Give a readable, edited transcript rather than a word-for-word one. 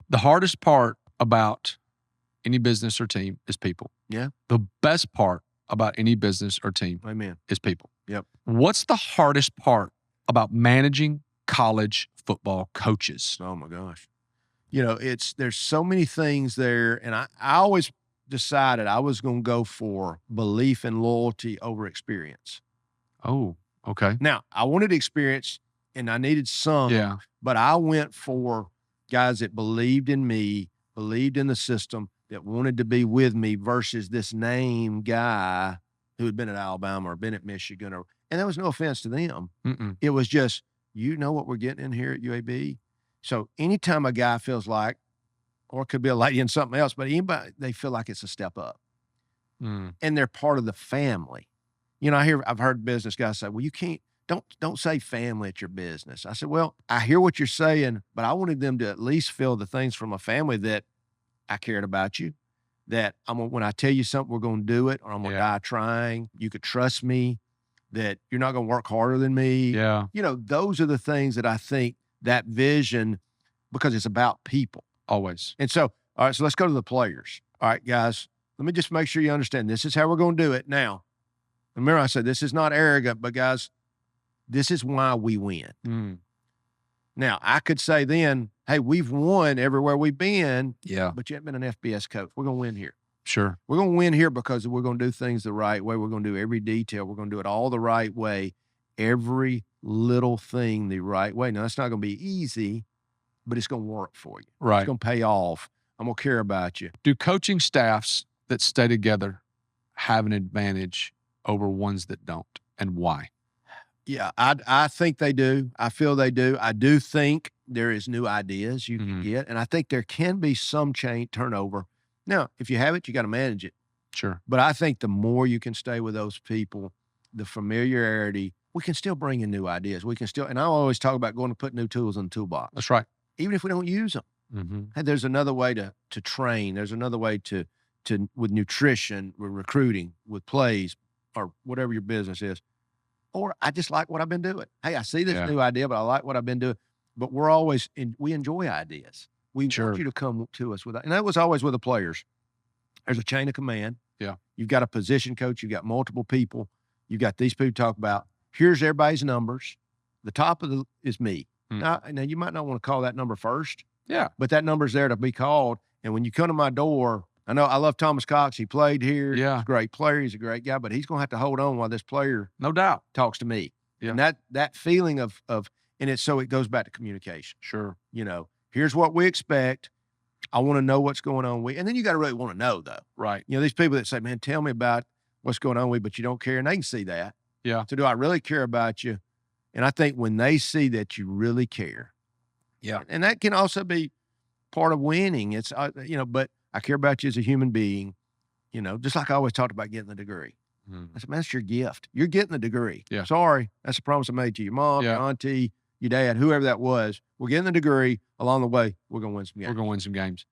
The hardest part about any business or team is people. Yeah. The best part about any business or team Amen. is people. Yep. What's the hardest part about managing college football coaches? Oh my gosh. You know, there's so many things there. And I always decided I was going to go for belief and loyalty over experience. Oh, okay. Now, I wanted experience and I needed some, but I went for guys that believed in me, believed in the system, that wanted to be with me versus this name guy who had been at Alabama or been at Michigan. And there was no offense to them. It was just, you know what we're getting in here at UAB? So anytime a guy feels like, or it could be a lady and something else, but anybody, they feel like it's a step up. And they're part of the family. You know, I've heard business guys say, well, you can't, don't say family at your business. I said, well, I hear what you're saying, but I wanted them to at least feel the things from a family that I cared about you, that when I tell you something, we're going to do it, or I'm going to die trying. You could trust me, that you're not going to work harder than me. Yeah. You know, those are the things that I think that vision, because it's about people. Always. And so, all right, so let's go to the players. All right, guys, let me just make sure you understand this is how we're going to do it. Now, remember I said this is not arrogant, but guys, this is why we win. Now, I could say then, hey, we've won everywhere we've been, but you haven't been an FBS coach. We're going to win here. Sure. We're going to win here because we're going to do things the right way. We're going to do every detail. We're going to do it all the right way, every little thing the right way. Now, that's not going to be easy, but it's going to work for you. Right. It's going to pay off. I'm going to care about you. Do coaching staffs that stay together have an advantage over ones that don't, and why? Yeah, I think they do. I feel they do. I do think there is new ideas you can get, and I think there can be some turnover. Now, if you have it, you got to manage it. Sure. But I think the more you can stay with those people, the familiarity, we can still bring in new ideas. We can still, and I always talk about going to put new tools in the toolbox. That's right. Even if we don't use them. Hey, there's another way to train. There's another way to with nutrition, with recruiting, with plays, or whatever your business is. Or I just like what I've been doing. Hey, I see this new idea, but I like what I've been doing. But we're always, we enjoy ideas. We want you to come to us with that. And that was always with the players. There's a chain of command. Yeah. You've got a position coach. You've got multiple people. You've got these people talk about, here's everybody's numbers. The top of is me. Now, you might not want to call that number first. Yeah. But that number's there to be called. And when you come to my door, I know I love Thomas Cox. He played here. Yeah. He's a great player. He's a great guy, but he's going to have to hold on while this player no doubt talks to me. Yeah. And that feeling of, and it's, so it goes back to communication. Sure. You know, here's what we expect. I want to know what's going on. And then you got to really want to know though. Right. You know, these people that say, man, tell me about what's going on with, but you don't care. And they can see that. Yeah. So do I really care about you? And I think when they see that you really care. Yeah. And that can also be part of winning. It's, you know, but I care about you as a human being, you know, just like I always talked about getting the degree. I said, man, that's your gift. You're getting the degree. Yeah. Sorry. That's a promise I made to your mom, your auntie, your dad, whoever that was. We're getting the degree. Along the way, we're going to win some games. We're going to win some games.